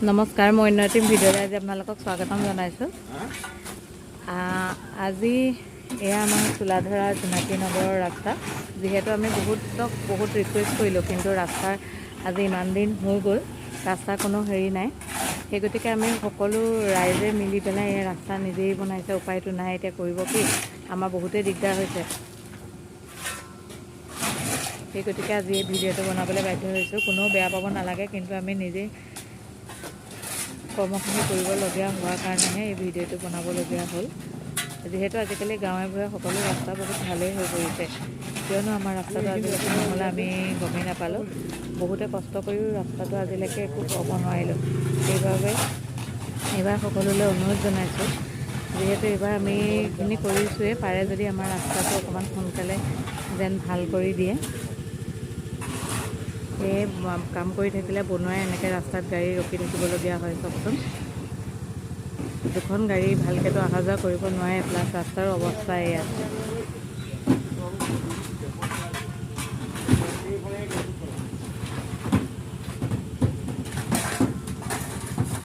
নমস্কাৰ, মই অন্যটিম ভিডিঅ'লৈ আজি আপোনালোকক স্বাগতম জনাইছোঁ। আজি এয়া আমাৰ চোলাধৰা জোনাকী নগৰৰ ৰাস্তা। যিহেতু আমি বহুত ৰিকুৱেষ্ট কৰিলোঁ, কিন্তু ৰাস্তাৰ আজি ইমান দিন হৈ গ'ল, ৰাস্তাৰ কোনো হেৰি নাই। সেই গতিকে আমি সকলো ৰাইজে মিলি পেলাই এই ৰাস্তা নিজেই বনাইছে, উপায়টো নাই। এতিয়া কৰিব কি, আমাৰ বহুতেই দিগদাৰ হৈছে। সেই গতিকে আজি এই ভিডিঅ'টো বনাবলৈ বাধ্য হৈছোঁ। কোনেও বেয়া পাব নালাগে, কিন্তু আমি নিজেই কৰ্মখিনি কৰিবলগীয়া হোৱাৰ কাৰণেহে এই ভিডিঅ'টো বনাবলগীয়া হ'ল। যিহেতু আজিকালি গাঁৱে ভূঞে সকলো ৰাস্তা বহুত ভালেই হৈ পৰিছে, কিয়নো আমাৰ ৰাস্তাটো আজিলৈকে নহ'লে আমি গমেই নাপালোঁ। বহুতে কষ্ট কৰিও ৰাস্তাটো আজিলৈকে একো ক'ব নোৱাৰিলোঁ। সেইবাবে এইবাৰ সকলোলৈ অনুৰোধ জনাইছোঁ, যিহেতু এইবাৰ আমি এইখিনি কৰিছোঁৱেই, পাৰে যদি আমাৰ ৰাস্তাটো অকণমান সোনকালে যেন ভাল কৰি দিয়ে। সেয়ে কাম কৰি থাকিলে বনোৱাই এনেকৈ ৰাস্তাত গাড়ী ৰখি থাকিবলগীয়া হয়। চাওকচোন, দুখন গাড়ী ভালকৈতো অহা যোৱা কৰিব নোৱাৰে, প্লাছ ৰাস্তাৰ অৱস্থা এয়া।